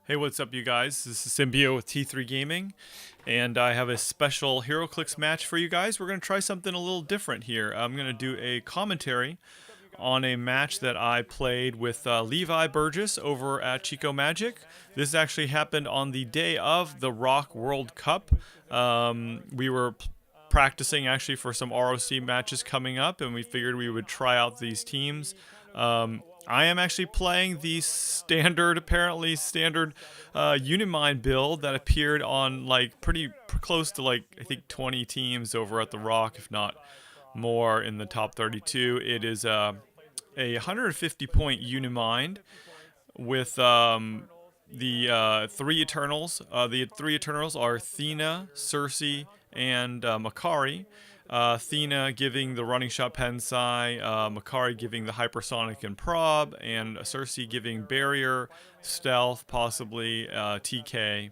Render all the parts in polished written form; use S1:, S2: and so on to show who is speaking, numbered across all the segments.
S1: Hey, what's up, you guys? This is SYMBIO with T3 Gaming, and I have a special HeroClix match for you guys. We're going to try something a little different here. I'm going to do a commentary on a match that I played with Levi Burgess over at Chico Magic. This actually happened on the day of the ROC World Cup. We were practicing actually for some ROC matches coming up, and we figured we would try out these teams. I am actually playing the apparently standard Uni-Mind build that appeared on like pretty close to like I think 20 teams over at the ROC, if not more, in the top 32. It is a 150 point Uni-Mind with the three Eternals. The three Eternals are Thena, Sersi, and Makkari. Thena giving the running shot Pensai, Makkari giving the hypersonic and prob, and Sersi giving barrier, stealth, possibly TK.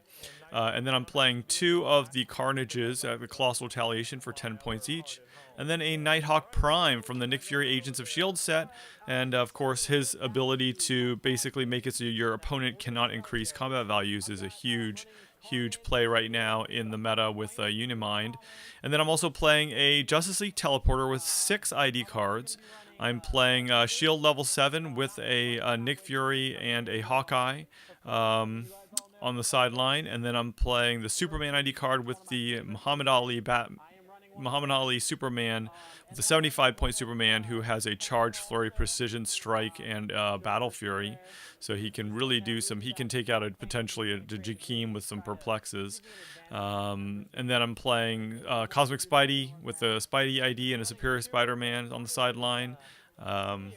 S1: And then I'm playing two of the Carnages, the Colossal Retaliation for 10 points each. And then a Nighthawk Prime from the Nick Fury Agents of S.H.I.E.L.D. set. And of course, his ability to basically make it so your opponent cannot increase combat values is a huge play right now in the meta with Uni-Mind. And then I'm also playing a Justice League Teleporter with 6 ID cards. I'm playing Shield level 7 with a Nick Fury and a Hawkeye on the sideline. And then I'm playing the Superman ID card with the Muhammad Ali Superman, the 75-point Superman who has a Charge, Flurry, Precision Strike, and Battle Fury. So he can really do some, he can take out potentially a Jakeem with some perplexes. And then I'm playing Cosmic Spidey with a Spidey ID and a Superior Spider-Man on the sideline. I'm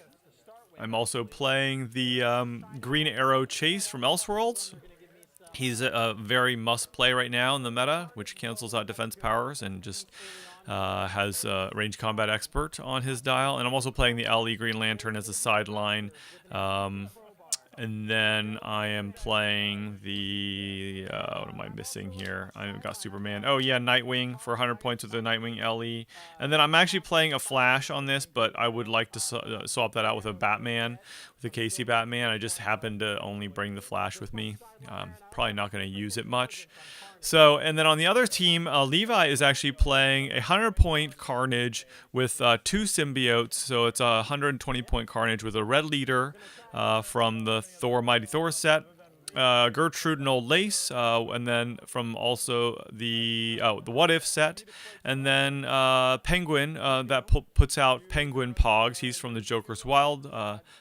S1: also playing the Green Arrow Chase from Elseworlds. He's a very must-play right now in the meta, which cancels out defense powers and just has range combat expert on his dial. And I'm also playing the LE Green Lantern as a sideline. And then I am playing the, what am I missing here? I've got Superman. Oh yeah, Nightwing for 100 points with the Nightwing LE. And then I'm actually playing a Flash on this, but I would like to swap that out with a Batman, with a Casey Batman. I just happened to only bring the Flash with me. Probably not going to use it much. So, and then on the other team, Levi is actually playing a 100-point Carnage with 2 symbiotes. So it's a 120-point Carnage with a red leader from the Mighty Thor set, Gertrude Old Lace, and then from also the What If set, and then Penguin that puts out Penguin Pogs. He's from the Joker's Wild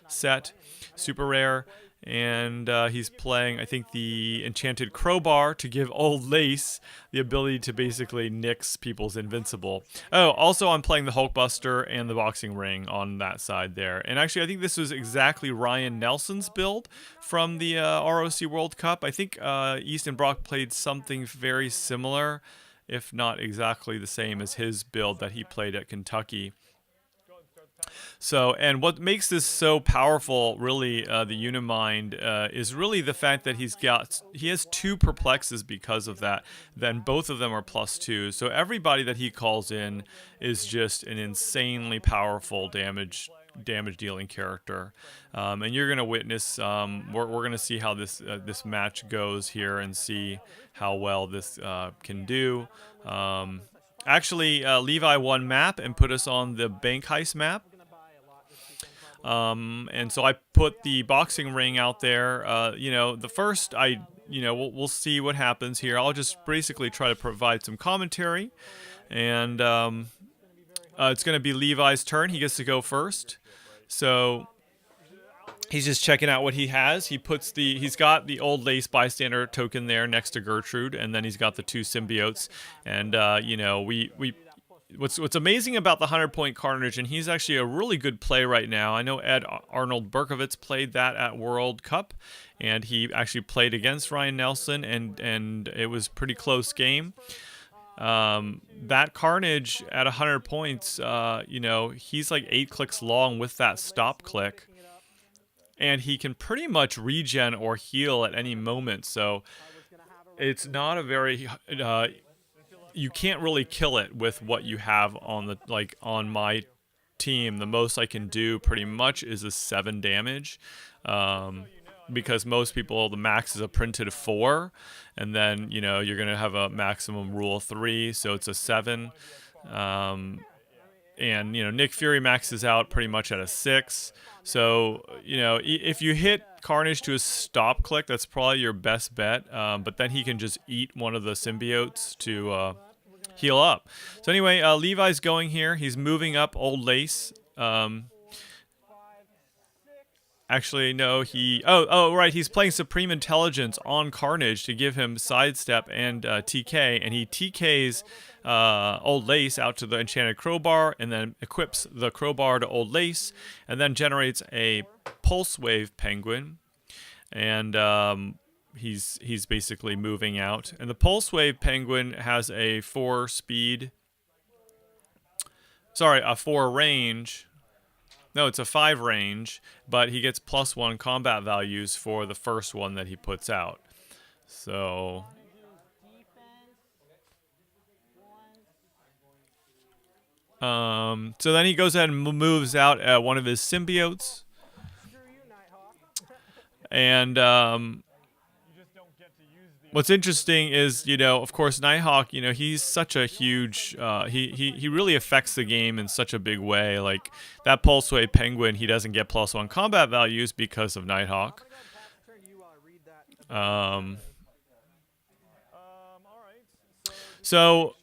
S1: set, super rare. And he's playing, I think, the Enchanted Crowbar to give Old Lace the ability to basically nix people's invincible. Oh, also I'm playing the Hulkbuster and the boxing ring on that side there. And actually, I think this was exactly Ryan Nelson's build from the ROC World Cup. I think Easton Brock played something very similar, if not exactly the same as his build that he played at Kentucky. So, and what makes this so powerful, really, the Uni-Mind, is really the fact that he has 2 perplexes because of that. Then both of them are +2. So everybody that he calls in is just an insanely powerful damage dealing character. And you're gonna witness. We're gonna see how this match goes here and see how well this can do. Actually, Levi won map and put us on the bank heist map. And so I put the boxing ring out there. The first, we'll see what happens here. I'll just basically try to provide some commentary. And it's going to be Levi's turn. He gets to go first. So he's just checking out what he has. He's got the Old Lace bystander token there next to Gertrude, and then he's got the 2 symbiotes. And What's amazing about the 100-point Carnage, and he's actually a really good play right now. I know Ed Arnold Berkovitz played that at World Cup, and he actually played against Ryan Nelson, and it was a pretty close game. That Carnage at 100 points, he's like 8 clicks long with that stop click, and he can pretty much regen or heal at any moment. So it's not a very you can't really kill it with what you have on my team. The most I can do pretty much is a 7 damage. because most people, the max is a printed 4, and then, you know, you're going to have a maximum rule 3, so it's a 7. And, you know, Nick Fury maxes out pretty much at a 6. So, you know, if you hit Carnage to a stop click, that's probably your best bet. But then he can just eat one of the symbiotes to heal up. So anyway, Levi's going here. He's moving up Old Lace. Actually, no, oh, right, he's playing Supreme Intelligence on Carnage to give him Sidestep and TK, and he TKs Old Lace out to the Enchanted Crowbar, and then equips the Crowbar to Old Lace, and then generates a Pulse Wave Penguin, and he's basically moving out. And the Pulse Wave Penguin has a 4 range. No, it's a 5 range, but he gets +1 combat values for the first one that he puts out. So then he goes ahead and moves out one of his symbiotes. And what's interesting is, you know, of course, Nighthawk, you know, he's such a huge, he really affects the game in such a big way. Like, that Pulse Wave Penguin, he doesn't get +1 combat values because of Nighthawk. So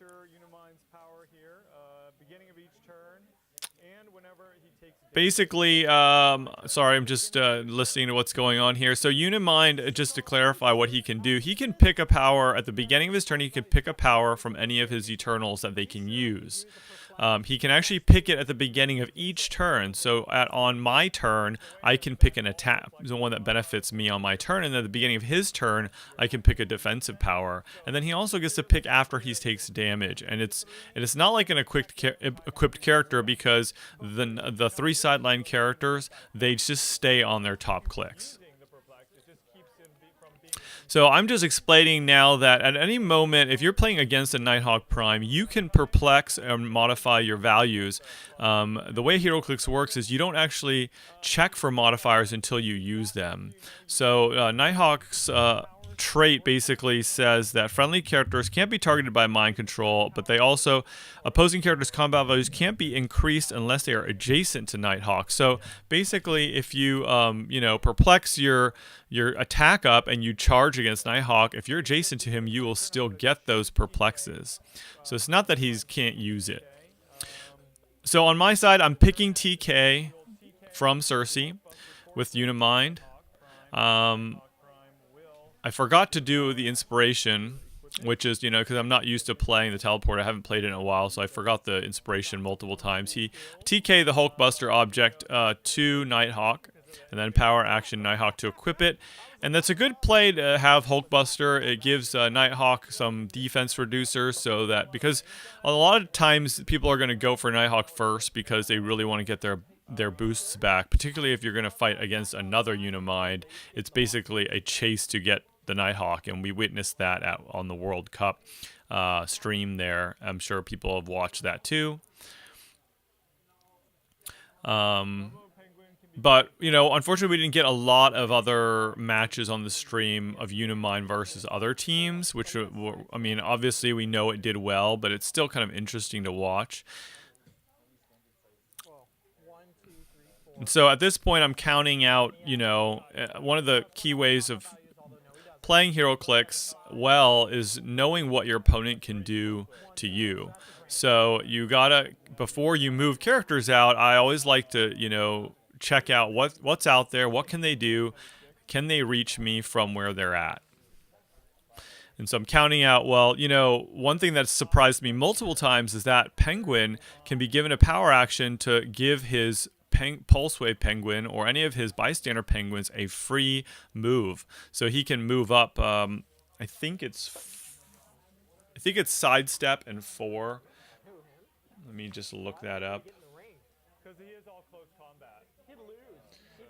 S1: basically, sorry, I'm just listening to what's going on here. So Uni-Mind, just to clarify what he can do, he can pick a power at the beginning of his turn. He can pick a power from any of his Eternals that they can use. He can actually pick it at the beginning of each turn. So on my turn, I can pick an attack, the one that benefits me on my turn, and at the beginning of his turn, I can pick a defensive power. And then he also gets to pick after he takes damage. And it's not like an equipped character, because the 3 sideline characters, they just stay on their top clicks. So I'm just explaining now that at any moment, if you're playing against a Nighthawk Prime, you can perplex and modify your values. The way HeroClix works is you don't actually check for modifiers until you use them. So Nighthawk's trait basically says that friendly characters can't be targeted by mind control, but they also, opposing characters' combat values can't be increased unless they are adjacent to Nighthawk. So basically, if you you know, perplex your attack up and you charge against Nighthawk, if you're adjacent to him, you will still get those perplexes. So it's not that he can't use it. So on my side, I'm picking TK from Sersi with Uni-Mind. I forgot to do the inspiration, which is, you know, because I'm not used to playing the teleport. I haven't played it in a while, so I forgot the inspiration multiple times. He TK the Hulkbuster object to Nighthawk, and then power action Nighthawk to equip it. And that's a good play to have Hulkbuster. It gives Nighthawk some defense reducers, so that, because a lot of times people are going to go for Nighthawk first because they really want to get their boosts back, particularly if you're going to fight against another Uni-Mind. It's basically a chase to get the Nighthawk, and we witnessed that on the World Cup stream there. I'm sure people have watched that too. But, you know, unfortunately we didn't get a lot of other matches on the stream of Uni-Mind versus other teams, which, I mean, obviously we know it did well, but it's still kind of interesting to watch. And so at this point, I'm counting out, you know, one of the key ways of playing HeroClix well is knowing what your opponent can do to you. So you gotta, before you move characters out, I always like to, you know, check out what's out there, what can they do, can they reach me from where they're at. And so I'm counting out, well, you know, one thing that surprised me multiple times is that Penguin can be given a power action to give his Pulse Wave Penguin or any of his bystander penguins a free move, so he can move up. I think it's sidestep and 4. Let me just look that up.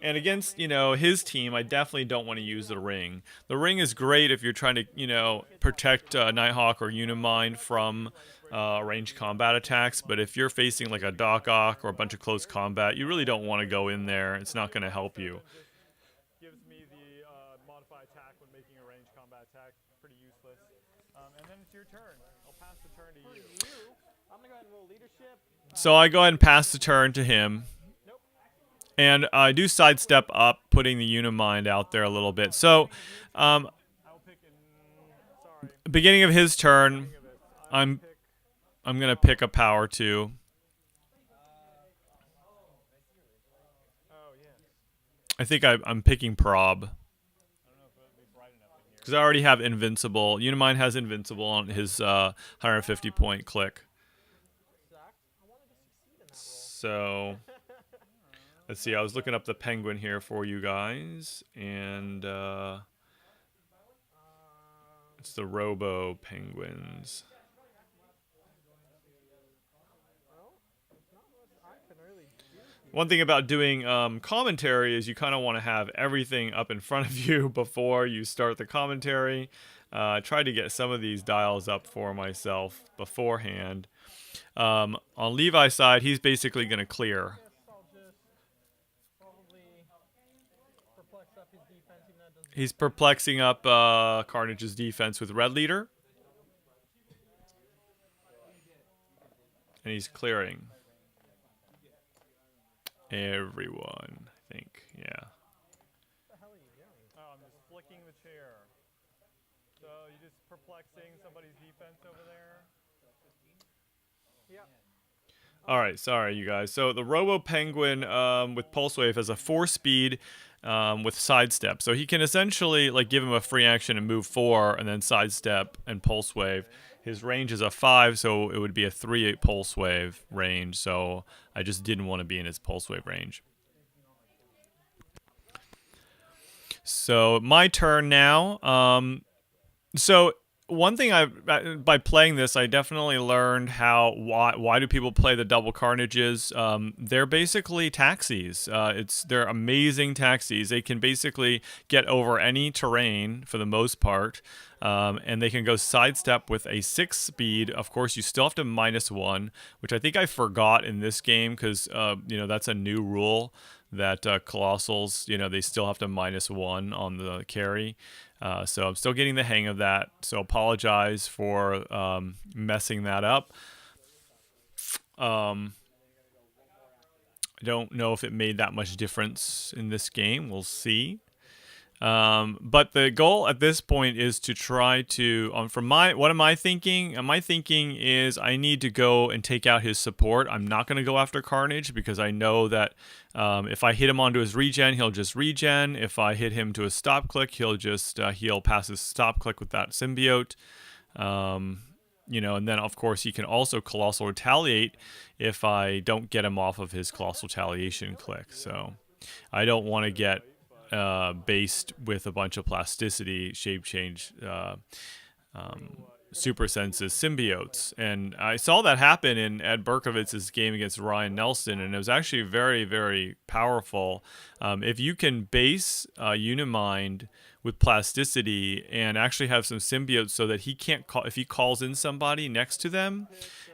S1: And against, you know, his team, I definitely don't want to use the ring. The ring is great if you're trying to, you know, protect Nighthawk or Uni-Mind from ranged combat attacks, but if you're facing like a Doc Ock or a bunch of close combat, you really don't want to go in there. It's not going to help you. So I go ahead and pass the turn to him. And I do sidestep up, putting the Uni-Mind out there a little bit. So, beginning of his turn, I'm gonna pick a power 2. I think I'm picking Prob. Because I already have Invincible. Uni-Mind has Invincible on his 150 point click. So, let's see. I was looking up the Penguin here for you guys. And it's the Robo Penguins. One thing about doing commentary is you kind of want to have everything up in front of you before you start the commentary. I tried to get some of these dials up for myself beforehand. On Levi's side, he's basically going to clear. He's perplexing up Carnage's defense with Red Leader. And he's clearing. Everyone, I think, yeah.
S2: What the hell are you doing? Oh, I'm just flicking the chair. So you're just perplexing somebody's defense over there? Yeah.
S1: All right, sorry, you guys. So the Robo Penguin with Pulse Wave has a 4-speed with sidestep. So he can essentially like give him a free action and move 4 and then sidestep and Pulse Wave. His range is a 5, so it would be a 3 Pulse Wave range. So I just didn't want to be in his Pulse Wave range. So my turn now. So one thing by playing this, I definitely learned why do people play the double Carnages. They're basically taxis. They're amazing taxis. They can basically get over any terrain for the most part, and they can go sidestep with a 6-speed. Of course, you still have to -1, which I think I forgot in this game because that's a new rule that Colossals, they still have to -1 on the carry. So I'm still getting the hang of that. So apologize for messing that up. I don't know if it made that much difference in this game. We'll see. But the goal at this point is to try to, what am I thinking? My thinking is I need to go and take out his support. I'm not going to go after Carnage because I know that if I hit him onto his regen, he'll just regen. If I hit him to a stop click, he'll just heal past his stop click with that symbiote. And then of course he can also Colossal Retaliate if I don't get him off of his Colossal Retaliation click. So I don't want to get based with a bunch of plasticity, shape change, super senses, symbiotes. And I saw that happen in Ed Berkovitz's game against Ryan Nelson, and it was actually very, very powerful. If you can base Uni-Mind with plasticity and actually have some symbiotes so that he can't call, if he calls in somebody next to them,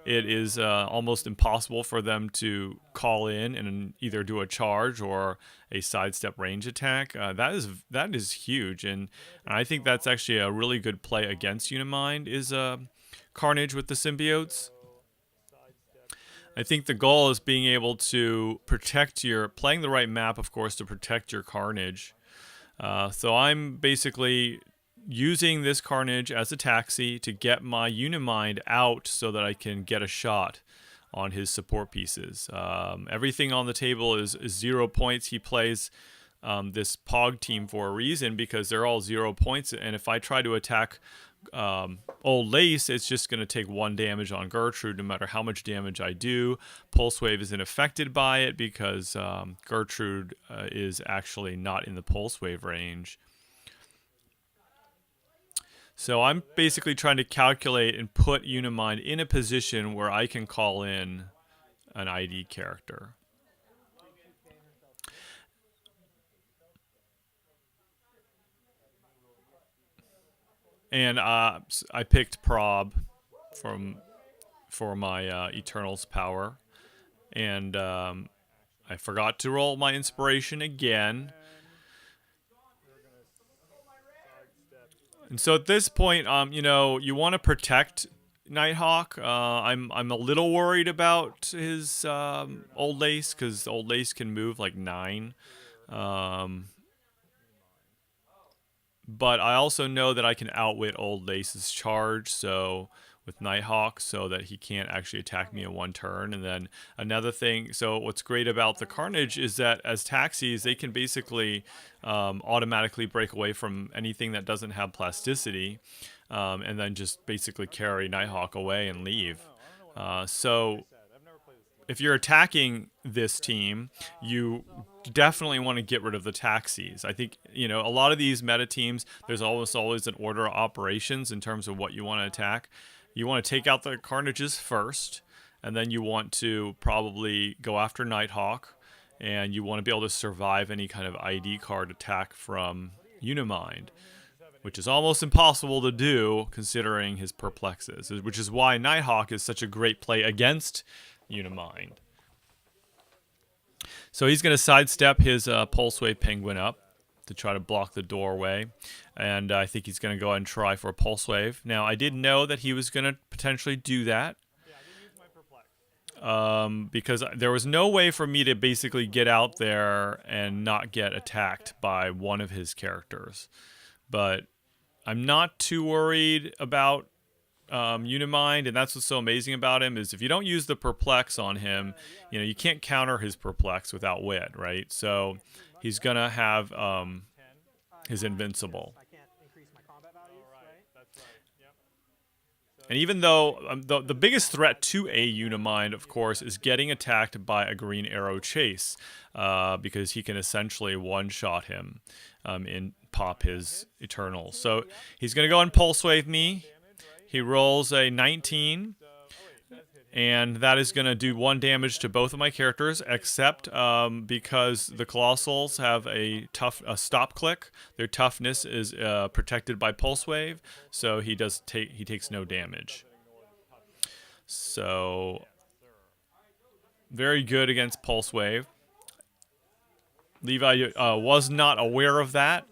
S1: it is almost impossible for them to call in and either do a charge or a sidestep range attack. That is huge, and I think that's actually a really good play against Uni-Mind is Carnage with the symbiotes. I think the goal is being able to protect playing the right map, of course, to protect your Carnage. So I'm basically using this Carnage as a taxi to get my Uni-Mind out so that I can get a shot on his support pieces. Everything on the table is 0 points. He plays this Pog team for a reason because they're all 0 points. And if I try to attack Old Lace, it's just going to take 1 damage on Gertrude no matter how much damage I do. Pulse Wave isn't affected by it because Gertrude is actually not in the Pulse Wave range. So I'm basically trying to calculate and put Uni-Mind in a position where I can call in an ID character. And I picked Prob for my Eternal's power. And I forgot to roll my inspiration again. And so at this point, you know, you want to protect Nighthawk. I'm a little worried about his Old Lace, because Old Lace can move like 9. But I also know that I can outwit Old Lace's charge, so with Nighthawk, so that he can't actually attack me in one turn. And then another thing, so what's great about the Carnage is that as taxis, they can basically automatically break away from anything that doesn't have plasticity, and then just basically carry Nighthawk away and leave. So if you're attacking this team, you definitely want to get rid of the taxis. I think, you know, a lot of these meta teams, there's almost always an order of operations in terms of what you want to attack. You want to take out the Carnages first, and then you want to probably go after Nighthawk, and you want to be able to survive any kind of ID card attack from Uni-Mind, which is almost impossible to do considering his perplexes, which is why Nighthawk is such a great play against Uni-Mind. So he's going to sidestep his Pulse Wave Penguin up to try to block the doorway, and I think he's going to go ahead and try for a Pulse Wave. Now, I did know that he was going to potentially do that, because there was no way for me to basically get out there and not get attacked by one of his characters. But I'm not too worried about Uni-Mind, and that's what's so amazing about him, is if you don't use the perplex on him, you know, you can't counter his perplex without wit, right? So he's gonna have his invincible. And even though the biggest threat to a Uni-Mind, of course, is getting attacked by a green arrow chase, because he can essentially one-shot him and pop his Eternals. So he's going to go and Pulse Wave me. He rolls a 19, and that is going to do 1 damage to both of my characters, except because the Colossals have a stop click. Their toughness is protected by Pulse Wave, so he takes no damage. So very good against Pulse Wave. Levi was not aware of that.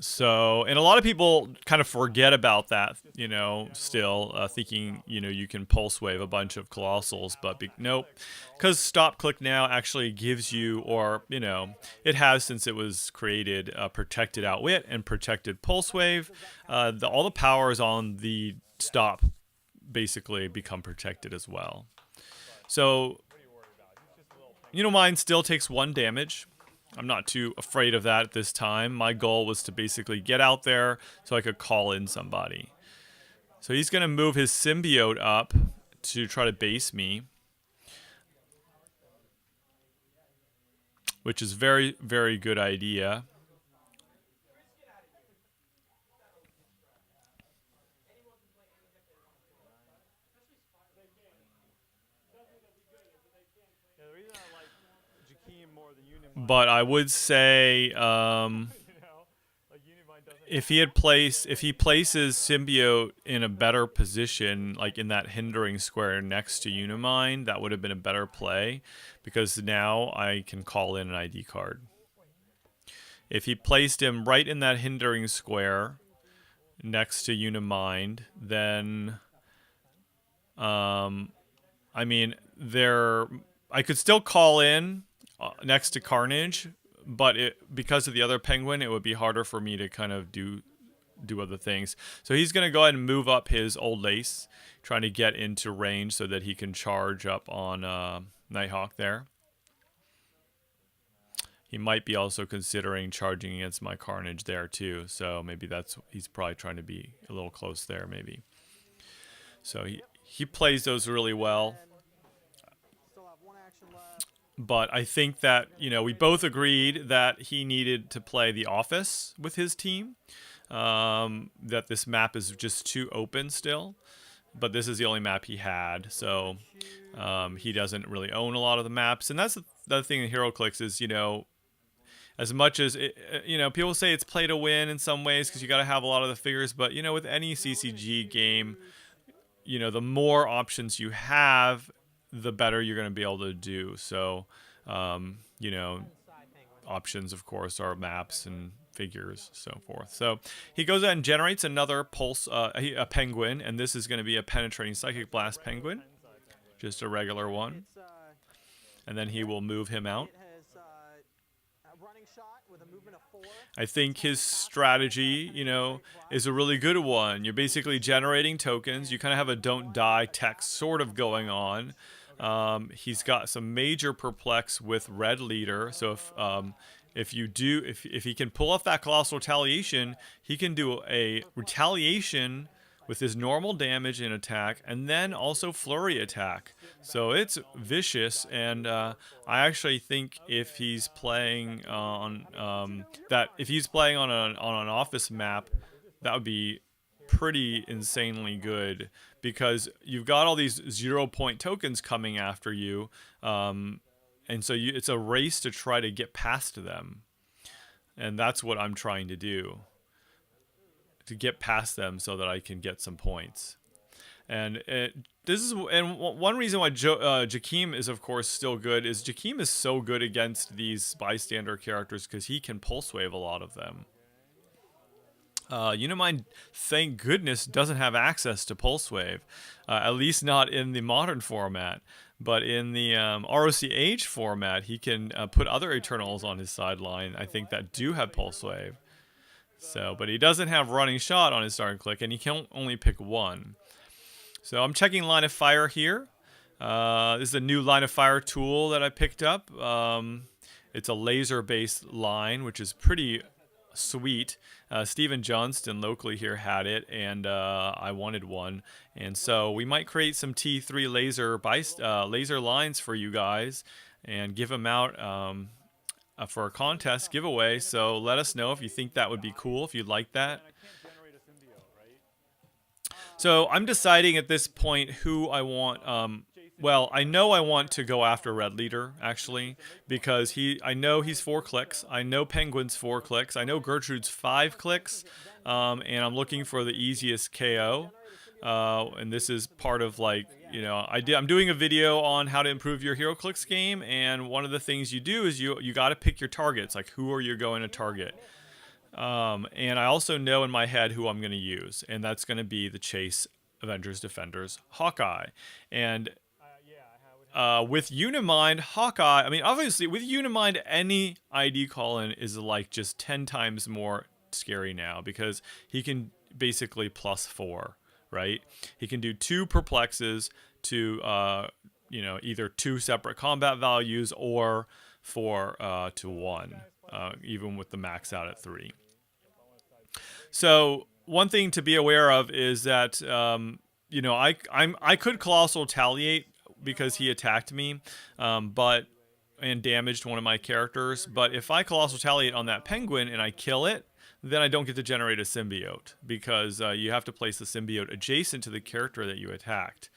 S1: So, and a lot of people kind of forget about that, you know, still thinking, you know, you can Pulse Wave a bunch of Colossals, but nope. Because Stop Click now actually gives you, or, you know, it has since it was created, Protected Outwit and Protected Pulse Wave. All the powers on the Stop basically become protected as well. So, Uni-Mind still takes 1 damage. I'm not too afraid of that at this time. My goal was to basically get out there so I could call in somebody. So he's going to move his symbiote up to try to base me, which is very, very good idea. But I would say, if he places symbiote in a better position, like in that hindering square next to Uni-Mind, that would have been a better play, because now I can call in an ID card. If he placed him right in that hindering square next to Uni-Mind, then, I mean, I could still call in next to Carnage, but because of the other penguin, it would be harder for me to kind of do other things. So he's going to go ahead and move up his Old Lace, trying to get into range so that he can charge up on Nighthawk there. He might be also considering charging against my Carnage there too, so maybe he's probably trying to be a little close there maybe. So he plays those really well. But I think that, you know, we both agreed that he needed to play the Office with his team. That this map is just too open still. But this is the only map he had. So he doesn't really own a lot of the maps. And that's the other thing in HeroClix is, you know, as much as, you know, people say it's play to win in some ways because you got to have a lot of the figures. But, you know, with any CCG game, you know, the more options you have, the better you're going to be able to do. So, you know, options, of course, are maps and figures, so forth. So he goes out and generates another pulse, a penguin, and this is going to be a penetrating psychic blast penguin, just a regular one. And then he will move him out. I think his strategy, you know, is a really good one. You're basically generating tokens. You kind of have a don't die text sort of going on. He's got some major perplex with red leader. So if he can pull off that colossal retaliation, he can do a retaliation with his normal damage and attack, and then also flurry attack. So it's vicious, and I actually think if he's playing on an office map, that would be pretty insanely good, because you've got all these 0-point tokens coming after you, and so it's a race to try to get past them, and that's what I'm trying to do. To get past them so that I can get some points. And one reason why Jakeem is of course still good is Jakeem is so good against these bystander characters because he can pulse wave a lot of them. Uni-Mind, thank goodness, doesn't have access to pulse wave, at least not in the modern format. But in the ROCH format, he can put other Eternals on his sideline, I think, that do have pulse wave. So, but he doesn't have running shot on his start click, and he can only pick one. So I'm checking line of fire here. This is a new line of fire tool that I picked up. It's a laser-based line, which is pretty sweet. Steven Johnston locally here had it, and I wanted one. And so we might create some T3 laser lines for you guys and give them out for a contest giveaway. So let us know if you think that would be cool, if you'd like that. So I'm deciding at this point who I want. Well, I know I want to go after Red Leader, actually, because I know he's 4 clicks. I know Penguin's 4 clicks. I know Gertrude's 5 clicks. And I'm looking for the easiest KO. And this is part of, like, you know, I'm doing a video on how to improve your HeroClix game, and one of the things you do is you got to pick your targets, like who are you going to target. And I also know in my head who I'm going to use, and that's going to be the Chase Avengers Defenders Hawkeye. And with Uni-Mind, Hawkeye, I mean, obviously with Uni-Mind, any ID call-in is like just 10 times more scary now, because he can basically +4. Right? He can do 2 perplexes to, you know, either 2 separate combat values or 4 to 1, even with the max out at 3. So one thing to be aware of is that, you know, I could colossal retaliate because he attacked me, and damaged one of my characters. But if I colossal retaliate on that penguin and I kill it, then I don't get to generate a symbiote, because you have to place the symbiote adjacent to the character that you attacked.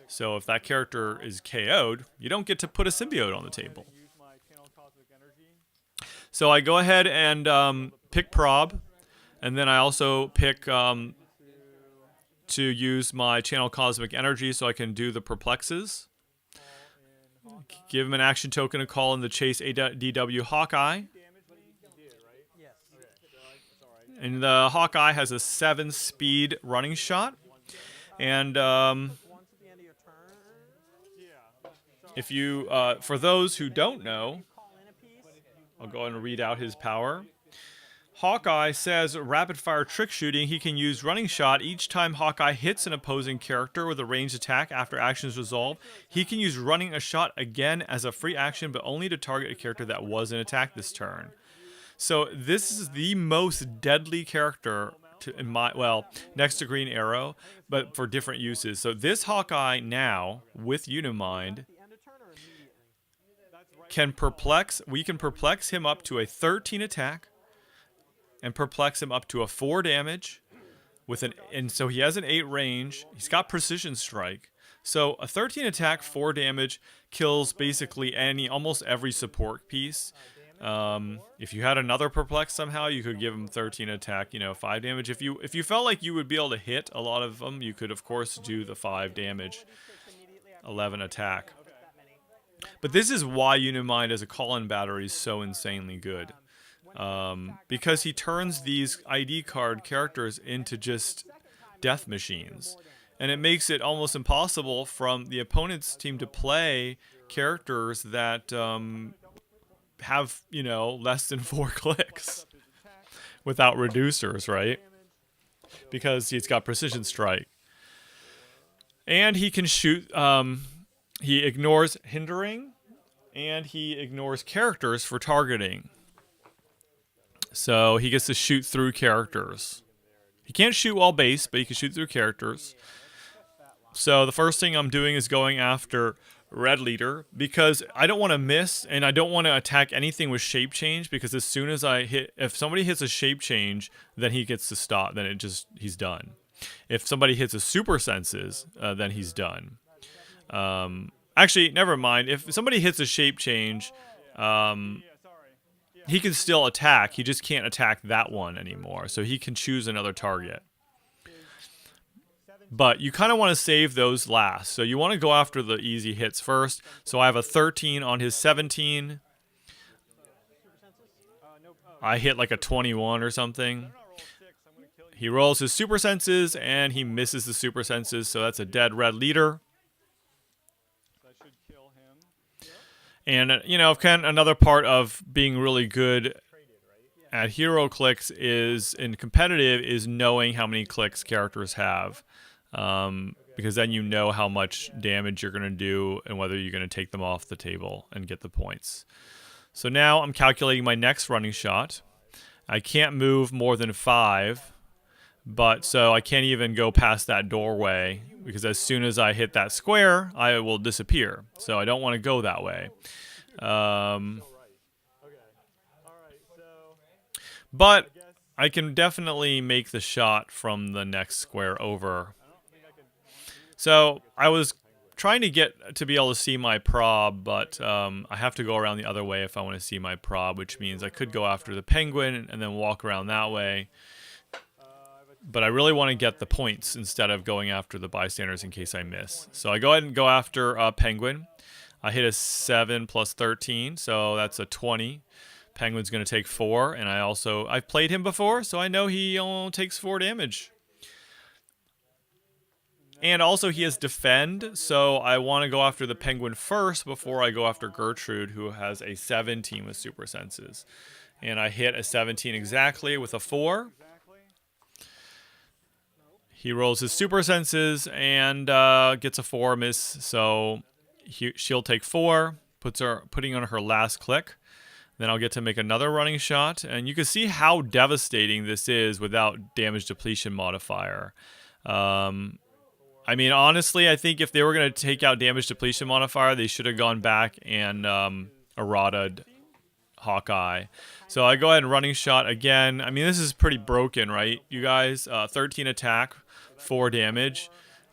S1: So if that character is KO'd, you don't get to put a symbiote on the table. So I go ahead and pick prob, and then I also pick to use my channel cosmic energy so I can do the perplexes. Give him an action token to call in the Chase DW Hawkeye. And the Hawkeye has a 7 speed running shot. And if you, for those who don't know, I'll go ahead and read out his power. Hawkeye says rapid fire trick shooting. He can use running shot each time Hawkeye hits an opposing character with a ranged attack after action is resolved. He can use running a shot again as a free action, but only to target a character that was in attack this turn. So this is the most deadly character next to Green Arrow, but for different uses. So this Hawkeye now with Uni-Mind can perplex. We can perplex him up to a 13 attack, and perplex him up to a 4 damage and so he has an 8 range. He's got precision strike. So a 13 attack, 4 damage kills basically almost every support piece. If you had another perplex somehow, you could give him 13 attack, 5 damage. If you felt like you would be able to hit a lot of them, you could of course do the 5 damage, 11 attack. But this is why Uni-Mind as a call-in battery is so insanely good. because he turns these ID card characters into just death machines. And it makes it almost impossible from the opponent's team to play characters that have, you know, less than 4 clicks without reducers, right? Because he's got Precision Strike. And he can shoot, he ignores hindering, and he ignores characters for targeting. So he gets to shoot through characters. He can't shoot while base, but he can shoot through characters. So the first thing I'm doing is going after Red Leader because I don't want to miss and I don't want to attack anything with shape change because as soon as I hit, if somebody hits a shape change, then he gets to stop. Then he's done. If somebody hits a super senses, then he's done. Actually, never mind. If somebody hits a shape change, he can still attack. He just can't attack that one anymore. So he can choose another target. But you kind of want to save those last. So you want to go after the easy hits first. So I have a 13 on his 17. I hit like a 21 or something. He rolls his super senses and he misses the super senses. So that's a dead Red Leader. And, you know, another part of being really good at HeroClix is, in competitive, is knowing how many clicks characters have. Because then you know how much damage you're going to do and whether you're going to take them off the table and get the points. So now I'm calculating my next running shot. I can't move more than 5, but so I can't even go past that doorway because as soon as I hit that square, I will disappear. So I don't want to go that way. But I can definitely make the shot from the next square over. So I was trying to get to be able to see my prob, but I have to go around the other way if I want to see my prob, which means I could go after the penguin and then walk around that way. But I really want to get the points instead of going after the bystanders in case I miss. So I go ahead and go after penguin. I hit a 7 plus 13, so that's a 20. Penguin's going to take 4, and I've played him before, so I know he only takes 4 damage. And also he has defend, so I want to go after the penguin first before I go after Gertrude, who has a 17 with super senses. And I hit a 17 exactly with a 4. He rolls his super senses and gets a 4 miss, so she'll take 4, putting on her last click. Then I'll get to make another running shot, and you can see how devastating this is without damage depletion modifier. I mean, honestly, I think if they were going to take out damage depletion modifier, they should have gone back and errata'd Hawkeye. So I go ahead and running shot again. I mean, this is pretty broken, right, you guys? 13 attack, 4 damage.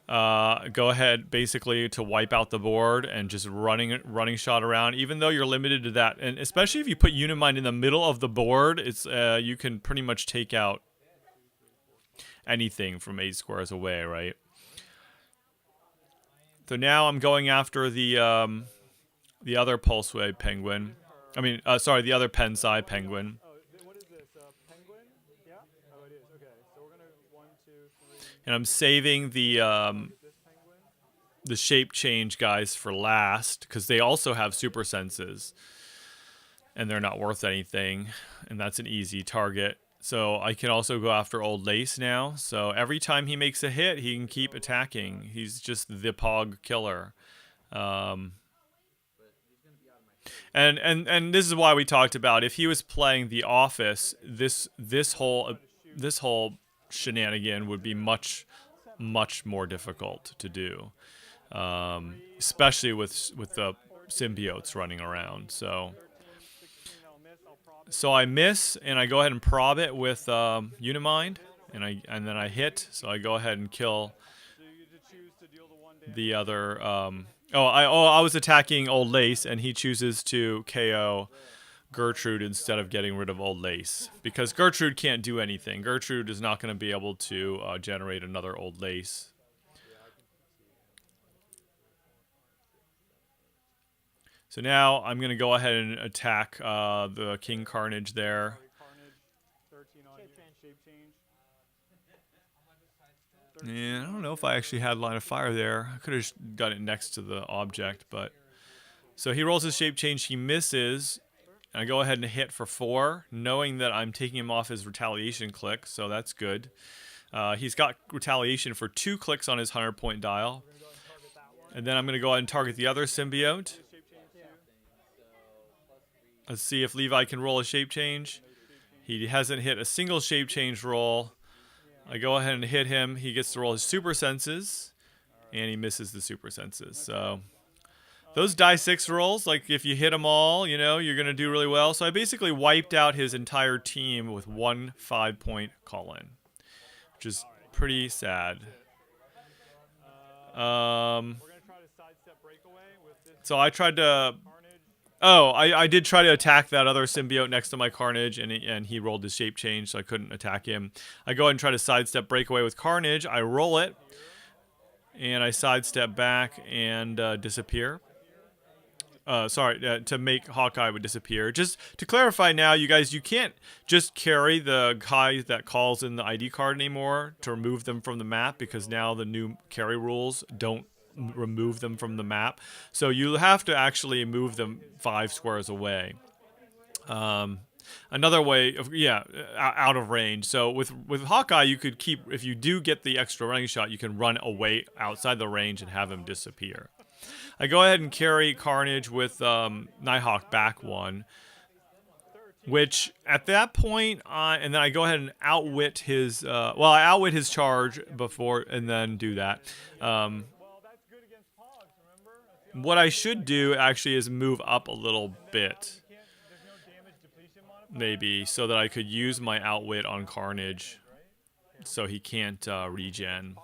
S1: Go ahead basically to wipe out the board and just running shot around, even though you're limited to that. And especially if you put Uni-Mind in the middle of the board, it's you can pretty much take out anything from 8 squares away, right? So now I'm going after the other pulse wave penguin. I mean, sorry, the other Pensai penguin.
S2: What is this? Penguin? Yeah? Oh, it is. Okay. So we're going to 1, 2, 3.
S1: And I'm saving the shape change guys for last because they also have super senses. And they're not worth anything. And that's an easy target. So I can also go after Old Lace now. So every time he makes a hit, he can keep attacking. He's just the Pog killer. And this is why we talked about if he was playing The Office, this whole shenanigan would be much more difficult to do, especially with the symbiotes running around. So I miss and I go ahead and prob it with Uni-Mind, and then I hit. So I go ahead and kill the other. I was attacking Old Lace, and he chooses to KO Gertrude instead of getting rid of Old Lace because Gertrude can't do anything. Gertrude is not going to be able to generate another Old Lace. So now I'm going to go ahead and attack the King Carnage there. Yeah, I don't know if I actually had line of fire there. I could have done it next to the object, but... So he rolls his shape change, he misses. And I go ahead and hit for 4, knowing that I'm taking him off his retaliation click, so that's good. He's got retaliation for 2 clicks on his 100-point dial. And then I'm going to go ahead and target the other symbiote. Let's see if Levi can roll a shape change. He hasn't hit a single shape change roll. I go ahead and hit him. He gets to roll his super senses. And he misses the super senses. So those die 6 rolls, like if you hit them all, you know, you're going to do really well. So I basically wiped out his entire team with 1 5-point call-in, which is pretty sad. So I tried to... Oh, I did try to attack that other symbiote next to my Carnage, and he rolled his shape change, so I couldn't attack him. I go ahead and try to sidestep breakaway with Carnage. I roll it, and I sidestep back and disappear. To make Hawkeye would disappear. Just to clarify now, you guys, you can't just carry the guy that calls in the ID card anymore to remove them from the map, because now the new carry rules don't remove them from the map. So you have to actually move them 5 squares away. Another way of, out of range. So with Hawkeye, you could keep, if you do get the extra running shot, you can run away outside the range and have him disappear. I go ahead and carry Carnage with Nighthawk back 1, which at that point, and then I go ahead and outwit his, I outwit his charge before, and then do that. What I should do actually is move up a little bit, maybe, so that I could use my outwit on Carnage, so he can't regen.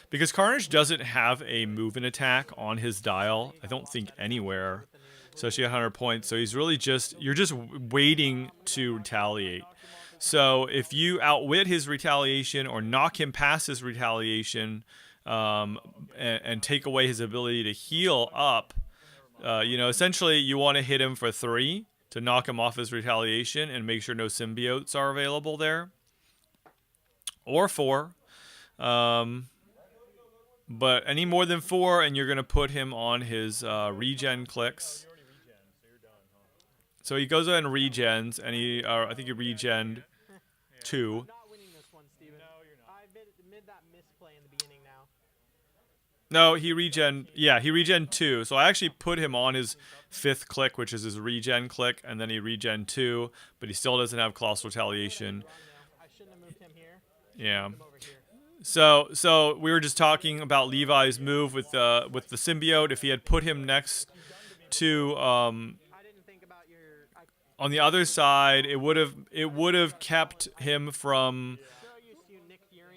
S1: Because Carnage doesn't have a move-in attack on his dial, I don't think anywhere, especially at 100 points. So he's really you're just waiting to retaliate. So if you outwit his retaliation or knock him past his retaliation, and take away his ability to heal up, essentially you want to hit him for 3 to knock him off his retaliation and make sure no symbiotes are available there, or 4. But any more than 4, and you're going to put him on his regen clicks. So he goes ahead and regens, and I think he regened 2. No, he regen. Yeah, he regen 2. So I actually put him on his 5th click, which is his regen click, and then he regen 2, but he still doesn't have colossal retaliation. Yeah. So we were just talking about Levi's move with the symbiote. If he had put him next to on the other side, it would have kept him from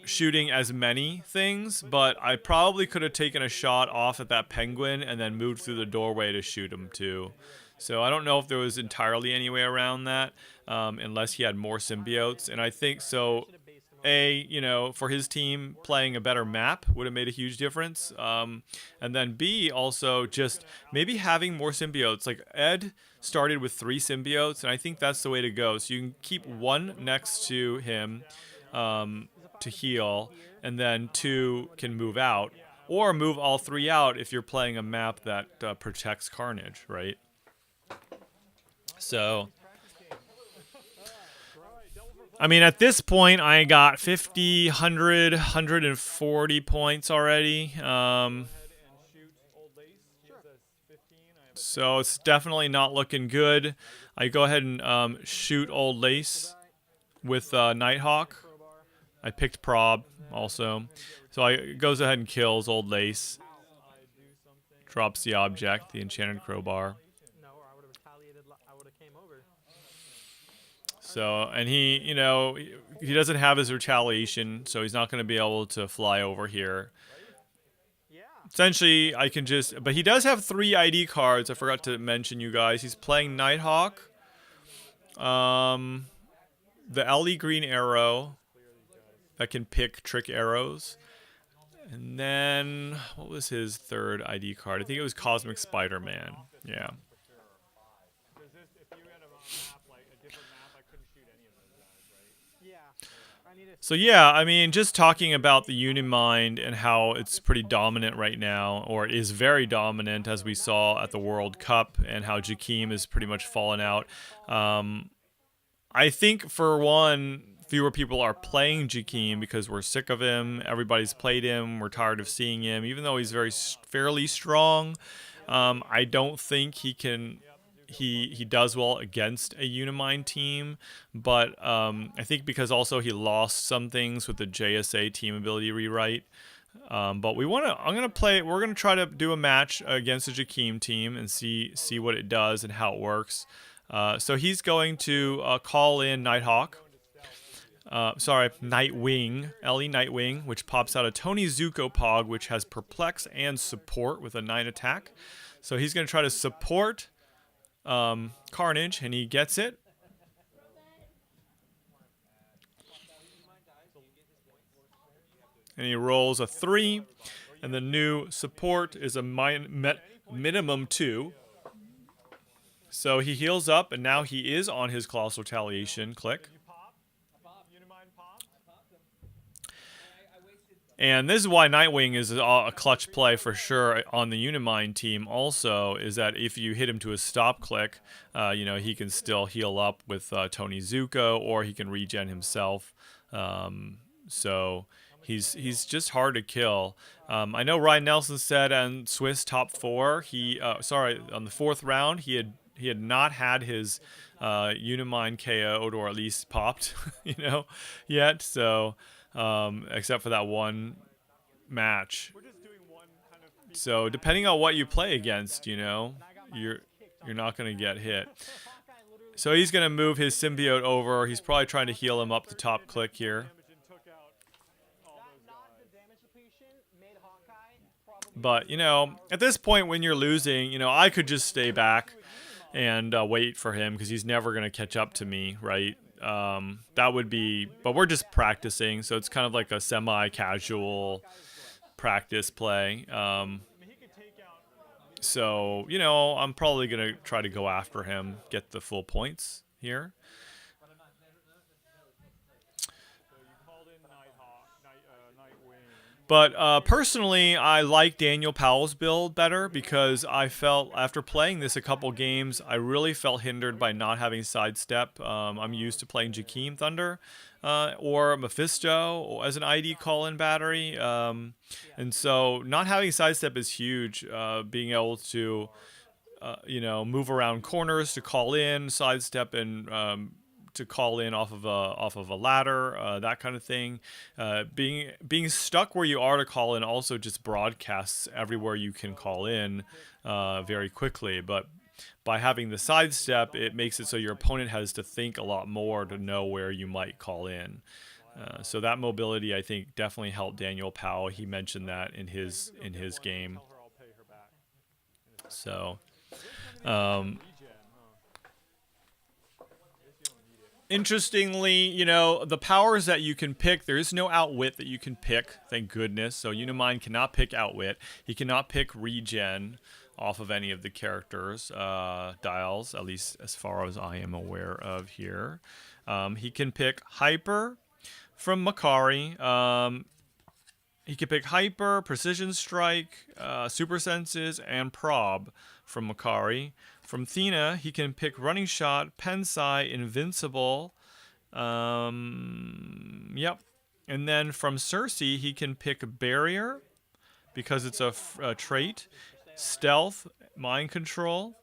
S1: shooting as many things, but I probably could have taken a shot off at that penguin and then moved through the doorway to shoot him too. So I don't know if there was entirely any way around that, unless he had more symbiotes. And I think so. For his team, playing a better map would have made a huge difference. And then B, also just maybe having more symbiotes. Like Ed started with 3 symbiotes, and I think that's the way to go. So you can keep 1 next to him to heal, and then 2 can move out. Or move all 3 out if you're playing a map that protects Carnage, right? So... I mean, at this point, I got 50, 100, 140 points already. So it's definitely not looking good. I go ahead and shoot Old Lace with Nighthawk. I picked Prob also. So I goes ahead and kills Old Lace. Drops the object, the Enchanted Crowbar. So, and he, he doesn't have his retaliation, so he's not going to be able to fly over here. Essentially, I can just... But he does have 3 ID cards. I forgot to mention, you guys. He's playing Nighthawk. The LE Green Arrow that can pick trick arrows. And then, what was his 3rd ID card? I think it was Cosmic Spider-Man. Yeah. So yeah, I mean, just talking about the Uni-Mind and how it's pretty dominant right now, or is very dominant, as we saw at the World Cup, and how Jakeem is pretty much fallen out. I think, for one, fewer people are playing Jakeem because we're sick of him. Everybody's played him. We're tired of seeing him, even though he's fairly strong. I don't think he can. He does well against a Uni-Mind team, but I think because also he lost some things with the JSA team ability rewrite. But we're gonna try to do a match against a Jakeem team and see what it does and how it works. So he's going to call in Nighthawk. Nightwing, LE Nightwing, which pops out a Tony Zuko Pog, which has Perplex and Support with a 9 attack. So he's going to try to support Carnage, and he gets it. And he rolls a 3, and the new support is a minimum 2. So he heals up, and now he is on his Colossal Retaliation click. And this is why Nightwing is a clutch play for sure on the Uni-Mind team also, is that if you hit him to a stop click, he can still heal up with Tony Zuko, or he can regen himself. So he's just hard to kill. I know Ryan Nelson said on Swiss top 4, on the 4th round, he had not had his Uni-Mind KO'd, or at least popped, yet. So except for that one match. So depending on what you play against, you're not going to get hit. So he's going to move his symbiote over. He's probably trying to heal him up the top click here. But, at this point when you're losing, I could just stay back and wait for him, because he's never going to catch up to me, right? That would be, but we're just practicing, so it's kind of like a semi-casual practice play. So, I'm probably going to try to go after him, get the full points here. But personally, I like Daniel Powell's build better, because I felt, after playing this a couple games, I really felt hindered by not having sidestep. I'm used to playing Jakeem Thunder or Mephisto as an ID call-in battery. And so not having sidestep is huge. Being able to, move around corners to call in, sidestep, and to call in off of a ladder, that kind of thing. Being stuck where you are to call in also just broadcasts everywhere you can call in very quickly. But by having the sidestep, it makes it so your opponent has to think a lot more to know where you might call in. So that mobility, I think, definitely helped Daniel Powell. He mentioned that in his game. So. Interestingly, the powers that you can pick, there is no outwit that you can pick, thank goodness. So Uni-Mind cannot pick outwit. He cannot pick regen off of any of the characters' dials, at least as far as I am aware of here. He can pick hyper from Makkari. He can pick hyper, precision strike, super senses, and prob from Makkari. From Thena, he can pick running shot, Pensai, invincible. Yep. And then from Sersi, he can pick barrier, because it's a trait, stealth, mind control,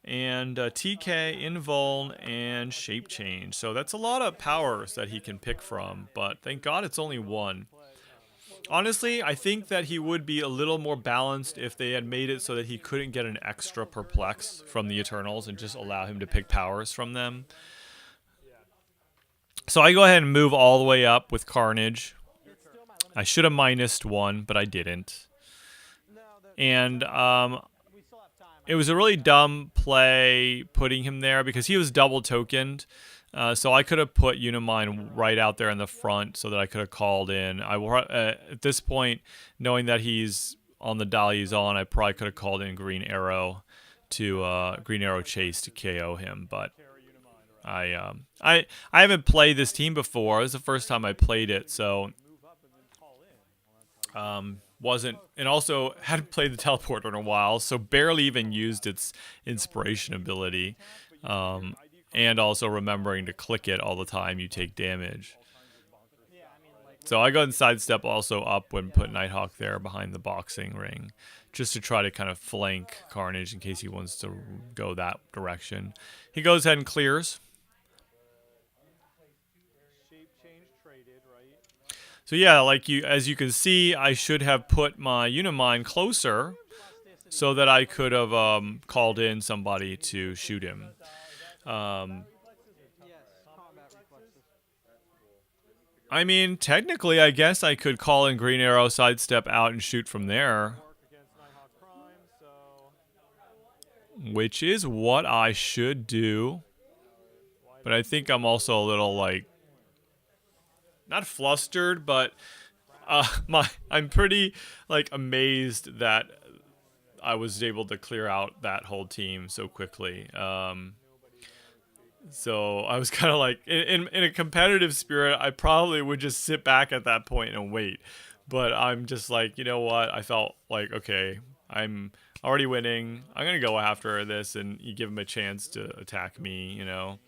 S1: and TK, invuln, and shape change. So that's a lot of powers that he can pick from, but thank God it's only one. Honestly, I think that he would be a little more balanced if they had made it so that he couldn't get an extra perplex from the Eternals and just allow him to pick powers from them. So I go ahead and move all the way up with Carnage. I should have minused 1, but I didn't. And it was a really dumb play putting him there, because he was double tokened. So I could have put Uni-Mind right out there in the front so that I could have called in. At this point, knowing that he's on the dial he's on, I probably could have called in Green Arrow to Green Arrow Chase to KO him. But I haven't played this team before. It was the first time I played it, so wasn't, and also hadn't played the teleporter in a while, so barely even used its inspiration ability, and also remembering to click it all the time you take damage. So I go and sidestep also up when put Nighthawk there behind the boxing ring, just to try to kind of flank Carnage in case he wants to go that direction. He goes ahead and clears. So yeah, like as you can see, I should have put my Uni-Mind closer so that I could have called in somebody to shoot him. I mean, technically, I guess I could call in Green Arrow, sidestep out, and shoot from there. Which is what I should do. But I think I'm also a little, like, not flustered, but I'm pretty, like, amazed that I was able to clear out that whole team so quickly. So I was kind of like, in a competitive spirit, I probably would just sit back at that point and wait. But I'm just like, you know what? I felt like, okay, I'm already winning. I'm going to go after this, and you give him a chance to attack me, you know.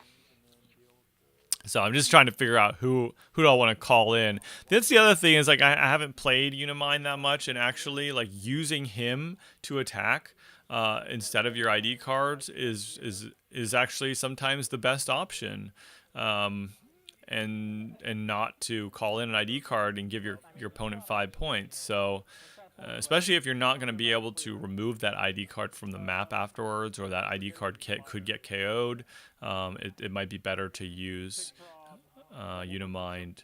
S1: So I'm just trying to figure out who do I want to call in. That's the other thing is, like, I haven't played Uni-Mind that much, and actually, like, using him to attack instead of your ID cards is actually sometimes the best option, and not to call in an ID card and give your opponent 5 points. So especially if you're not going to be able to remove that ID card from the map afterwards, or that ID card could get KO'd, it might be better to use Uni-Mind.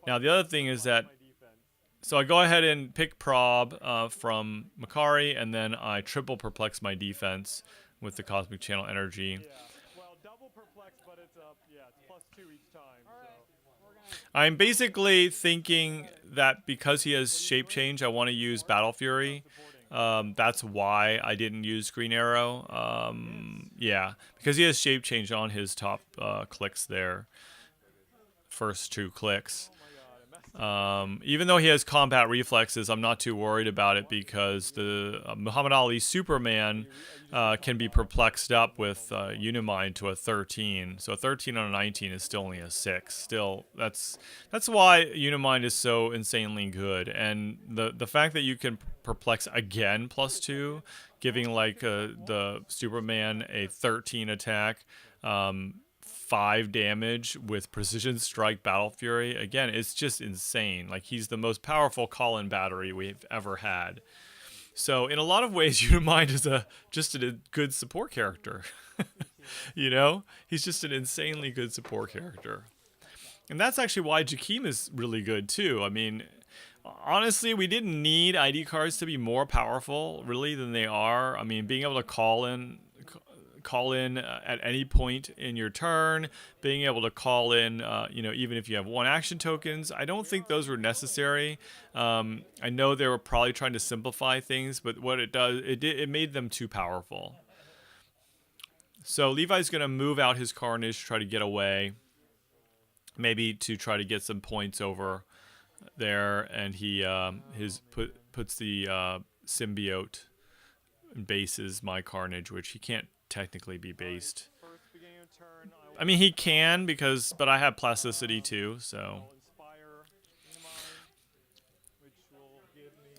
S1: Now the other thing is that, so I go ahead and pick prob from Makkari, and then I triple perplex my defense with the Cosmic Channel Energy.
S2: Yeah. Well, double perplex, but it's +2 each time. So.
S1: I'm basically thinking that because he has Shape Change, I want to use Battle Fury. That's why I didn't use Green Arrow. Yeah, because he has Shape Change on his top clicks there. First 2 clicks. Even though he has combat reflexes, I'm not too worried about it, because the Muhammad Ali Superman can be perplexed up with Uni-Mind to a 13. So a 13 on a 19 is still only a 6. Still, that's why Uni-Mind is so insanely good. And the fact that you can perplex again +2, giving like the Superman a 13 attack, 5 damage with Precision Strike Battle Fury. Again, it's just insane. Like, he's the most powerful call-in battery we've ever had. So in a lot of ways, Uni-Mind is just a good support character. You know? He's just an insanely good support character. And that's actually why Jakeem is really good too. I mean, honestly, we didn't need ID cards to be more powerful, really, than they are. I mean, being able to call in at any point in your turn, being able to call in, even if you have 1 action tokens, I don't think those were necessary. I know they were probably trying to simplify things, but what it does, it made them too powerful. So Levi's going to move out his Carnage to try to get away, maybe to try to get some points over there, and he puts the symbiote and bases my Carnage, which he can't technically be based. I mean, he can, but I have plasticity too, so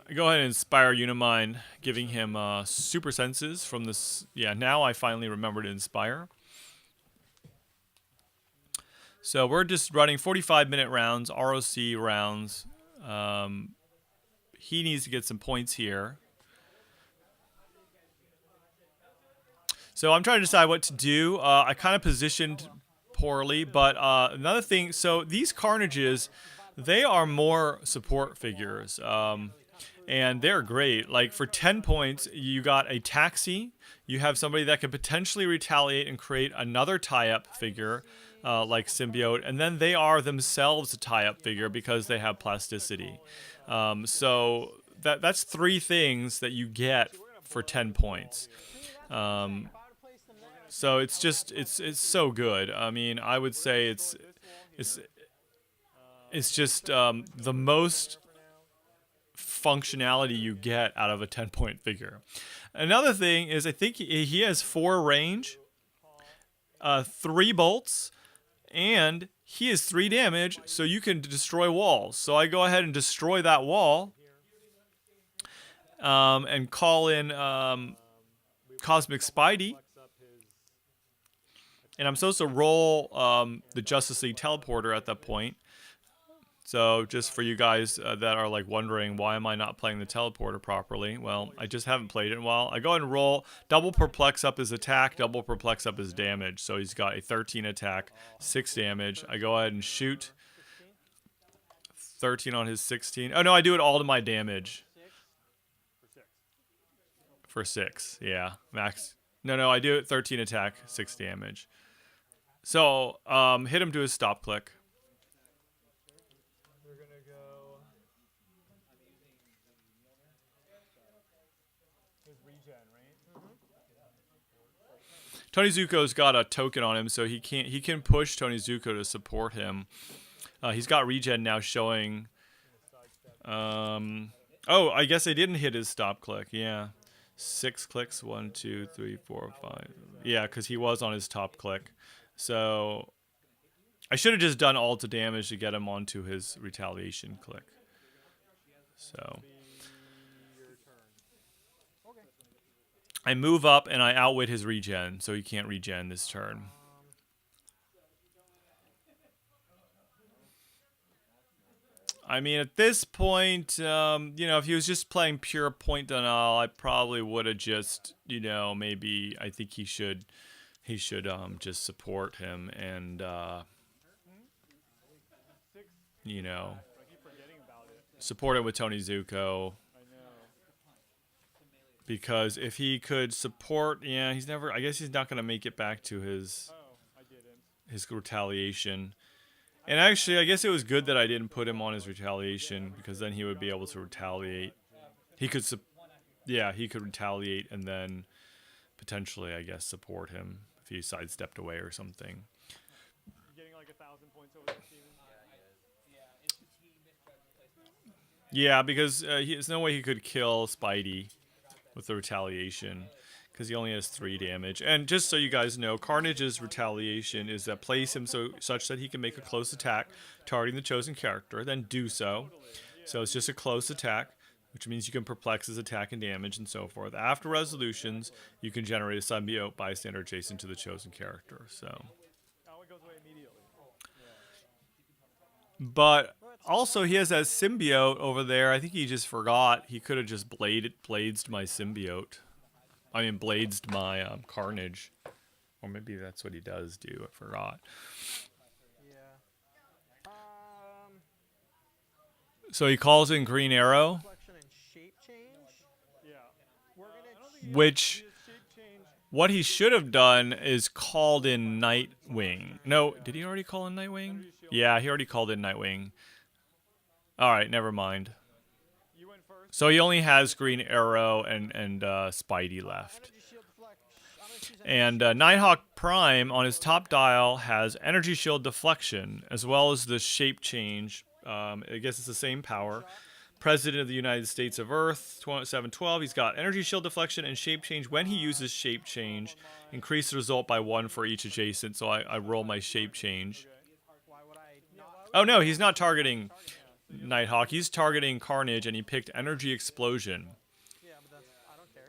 S1: I go ahead and inspire Uni-Mind, giving him super senses from this. Yeah, now I finally remember to inspire. So we're just running 45-minute rounds, ROC rounds. He needs to get some points here. So I'm trying to decide what to do. I kind of positioned poorly, but another thing, so these Carnages, they are more support figures, and they're great. Like, for 10 points, you got a taxi. You have somebody that could potentially retaliate and create another tie-up figure, like symbiote, and then they are themselves a tie-up figure because they have plasticity. So that's 3 things that you get for 10 points. So it's just it's so good. I mean, I would say it's it's just the most functionality you get out of a 10-point figure. Another thing is I think he has 4 range, 3 bolts, and he is 3 damage, so you can destroy walls. So I go ahead and destroy that wall, and call in Cosmic Spidey. And I'm supposed to roll the Justice League teleporter at that point. So just for you guys that are like wondering, why am I not playing the teleporter properly? Well, I just haven't played it in a while. I go ahead and roll, double perplex up his attack, double perplex up his damage. So he's got a 13 attack, 6 damage. I go ahead and shoot 13 on his 16. Oh no, I do it all to my damage. For 6, yeah, max. No, I do it 13 attack, 6 damage. So hit him to his stop click.
S2: We're gonna go. His regen, right?
S1: Tony Zuko's got a token on him, so he can push Tony Zuko to support him. He's got regen now showing. Oh, I guess I didn't hit his stop click. Yeah, 6 clicks. 1, 2, 3, 4, 5. Yeah, because he was on his top click. So I should have just done all to damage to get him onto his retaliation click. So I move up and I outwit his regen, so he can't regen this turn. I mean, at this point, you know, if he was just playing pure point denial, I probably would have just, you know, maybe I think he should just support him and, you know, support him with Tony Zuko. Because if he could support, yeah, I guess he's not going to make it back to his retaliation. And actually, I guess it was good that I didn't put him on his retaliation, because then he would be able to retaliate. He could retaliate and then potentially, I guess, support him if he sidestepped away or something.
S2: You're getting like 1,000 points over there, Steven?
S1: Yeah, because there's no way he could kill Spidey with the retaliation, because he only has 3 damage. And just so you guys know, Carnage's retaliation is that place him such that he can make a close attack targeting the chosen character, then do so. So it's just a close attack, which means you can perplex his attack and damage and so forth. After resolutions, you can generate a symbiote bystander adjacent to the chosen character. So,
S2: Oh, it goes away immediately.
S1: but also he has that symbiote over there. I think he just forgot. He could have just bladed my symbiote. I mean, bladesed my Carnage. Or maybe that's what he does do. I forgot.
S2: Yeah.
S1: So he calls in Green Arrow,
S3: Reflection and shape change.
S2: Yeah.
S3: We're gonna
S1: which what he should have done is called in Nightwing. No, did he already call in Nightwing? Yeah, he already called in Nightwing. All right, never mind.
S2: You went first.
S1: So he only has Green Arrow and Spidey left.
S3: energy shield deflect. I'm gonna choose
S1: And Nighthawk Prime on his top dial has Energy Shield Deflection, as well as the Shape Change. I guess it's the same power. President of the United States of Earth, 712. He's got Energy Shield Deflection and Shape Change. When he uses Shape Change, increase the result by 1 for each adjacent. So I roll my Shape Change.
S3: why would I not?
S1: Oh no, he's not targeting Nighthawk. He's targeting Carnage, and he picked Energy Explosion.
S3: Yeah, but that's I don't care.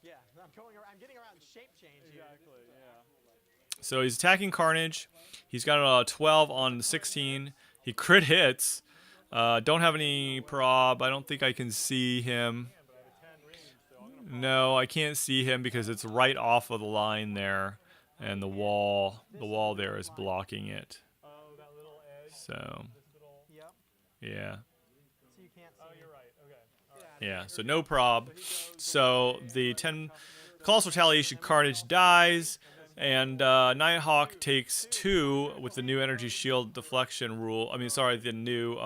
S3: Yeah, I'm getting around shape change here.
S2: Exactly, yeah.
S1: So he's attacking Carnage. He's got a 12 on 16. He crit hits. Don't have any prob. I don't think I can see him. No, I can't see him because it's right off of the line there, and the wall there is blocking it.
S2: Oh, that little edge.
S1: So,
S3: Yep.
S1: yeah.
S3: So you can't see.
S2: Oh, you're right. Okay.
S1: Yeah, so no prob. So the 10 Colossal Retaliation Carnage dies, and Nighthawk takes 2 with the new Energy Shield Deflection rule. I mean, sorry, the new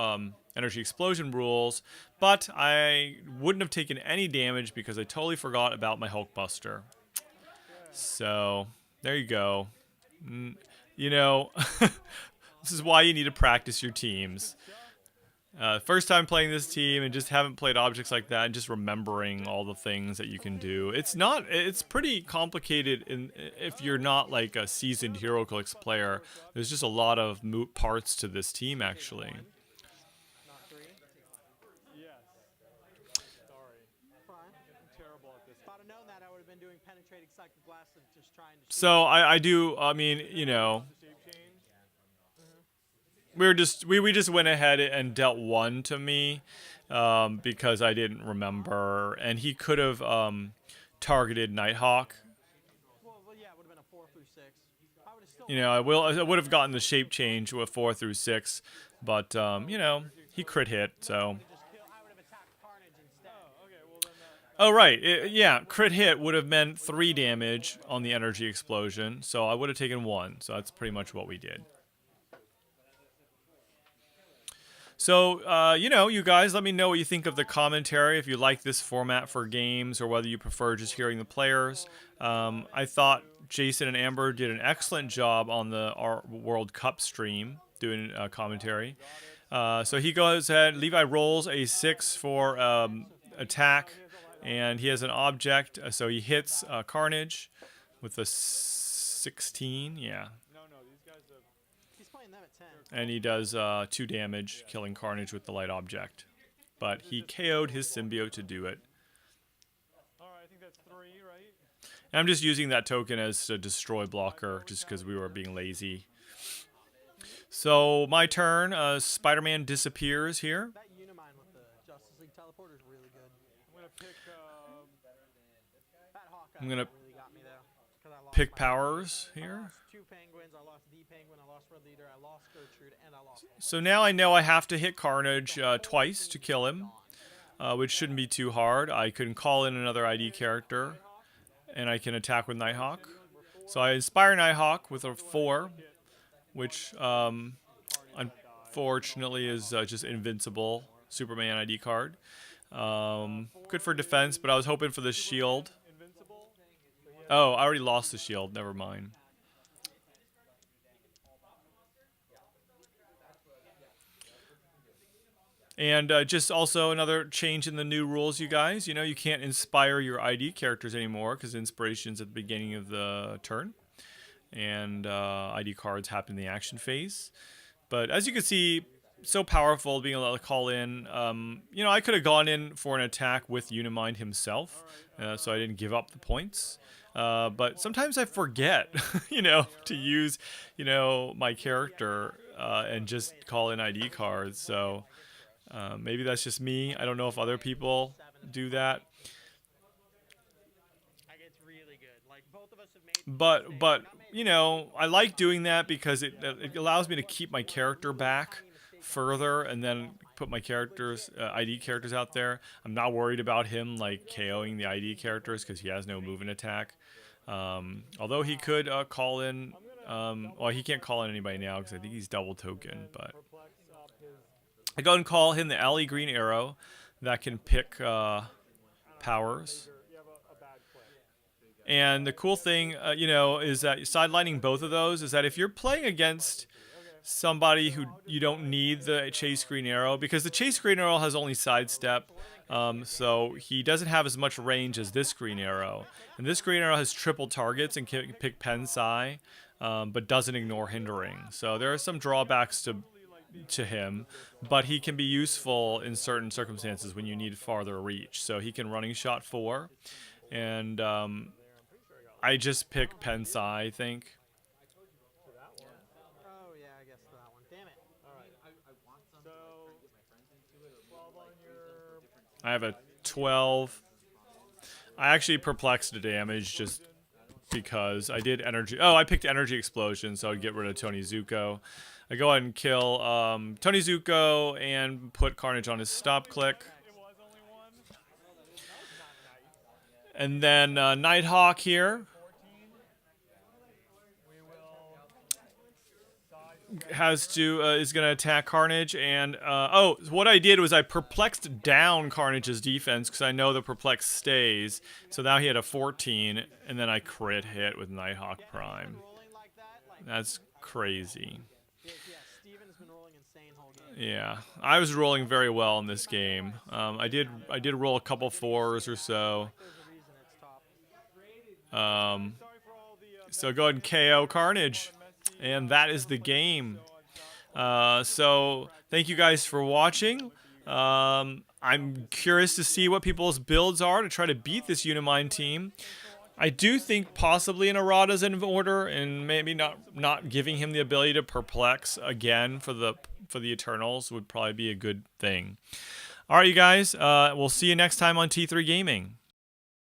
S1: Energy Explosion rules. But I wouldn't have taken any damage because I totally forgot about my Hulkbuster. So, There you go. You know, this is why you need to practice your teams. First time playing this team and just haven't played objects like that and just remembering all the things that you can do. It's pretty complicated if you're not like a seasoned HeroClix player. There's just a lot of moot parts to this team actually.
S3: Not 3.
S2: Yes. Sorry.
S3: Fine.
S2: I'm terrible at this.
S3: If I'd have known that, I would have been doing penetrating psychic blast and just trying to.
S1: So I do, I mean, you know,
S2: The shape change.
S1: we just went ahead and dealt 1 to me because I didn't remember, and he could have targeted Nighthawk.
S3: Well, yeah, it would have been a 4 through 6. I would have still.
S1: You know, I would have gotten the shape change with 4 through 6, but you know, he crit hit, so.
S3: I would have attacked Carnage instead.
S2: Oh, okay. Well, then that.
S1: Oh right, yeah, crit hit would have meant 3 damage on the energy explosion, so I would have taken 1. So that's pretty much what we did. So, you know, you guys, let me know what you think of the commentary, if you like this format for games or whether you prefer just hearing the players. I thought Jason and Amber did an excellent job on the World Cup stream doing commentary. So he goes ahead, Levi rolls a 6 for attack, and he has an object, so he hits Carnage with a 16, yeah.
S2: No, these guys have.
S3: He's playing them at 10.
S1: And he does 2 damage, killing Carnage with the light object. But he KO'd his symbiote to do it.
S2: Alright, I think that's 3, right?
S1: And I'm just using that token as a destroy blocker, just because we were being lazy. So, my turn, Spider-Man disappears here.
S3: That Uni-Mind with the Justice League teleporter is really good.
S2: I'm gonna pick.
S3: That Hawkeye
S1: I'm gonna
S3: really got me though. 'Cause I lost
S1: pick
S3: my-
S1: powers
S3: I
S1: here.
S3: lost 2 penguins. I lost the penguin. I lost Red Leader. I lost Gertrude, and I lost.
S1: So now I know I have to hit Carnage twice to kill him, which shouldn't be too hard. I can call in another ID character, and I can attack with Nighthawk. So I inspire Nighthawk with a 4, which unfortunately is just invincible Superman ID card. Good for defense, but I was hoping for the shield.
S2: Invincible.
S1: Oh, I already lost the shield. Never mind. And just also another change in the new rules, you guys. You know, you can't inspire your ID characters anymore because inspiration's at the beginning of the turn. And ID cards happen in the action phase. But as you can see, so powerful being able to call in. You know, I could have gone in for an attack with Uni-Mind himself, so I didn't give up the points. But sometimes I forget, you know, to use, you know, my character and just call in ID cards. So maybe that's just me. I don't know if other people do that.
S3: It's really good. Like both of us have made.
S1: But you know, I like doing that because it allows me to keep my character back further and then put my characters ID characters out there. I'm not worried about him like KOing the ID characters because he has no move and attack. Although he could call in. Well, he can't call in anybody now because I think he's double token. But I go and call him the Alley Green Arrow that can pick powers. And the cool thing, you know, is that sidelining both of those is that if you're playing against somebody who you don't need the Chase Green Arrow, because the Chase Green Arrow has only sidestep, so he doesn't have as much range as this Green Arrow. And this Green Arrow has triple targets and can pick Pensai, but doesn't ignore hindering. So there are some drawbacks to him, but he can be useful in certain circumstances when you need farther reach. So he can running shot 4, and I just pick Pensai, I think.
S3: Oh yeah, I guess for that one. Damn it.
S1: I have a 12. I actually perplexed the damage just because I did energy. Oh, I picked energy explosion, so I'd get rid of Tony Zuko. I go ahead and kill Tony Zuko and put Carnage on his stop click. And then Nighthawk here is gonna attack Carnage, and oh, what I did was I perplexed down Carnage's defense because I know the perplex stays. So now he had a 14, and then I crit hit with Nighthawk Prime.
S3: Rolling like that, like,
S1: That's crazy.
S3: yeah, Steven has been rolling insane whole game.
S1: Yeah, I was rolling very well in this game. I did roll a couple 4s or so.
S3: There's a reason it's top.
S1: So go ahead and KO Carnage, and that is the game. So thank you guys for watching. I'm curious to see what people's builds are to try to beat this Uni-Mind team. I do think possibly an errata's in order, and maybe not giving him the ability to perplex again for the Eternals would probably be a good thing. All right, you guys. We'll see you next time on T3 Gaming.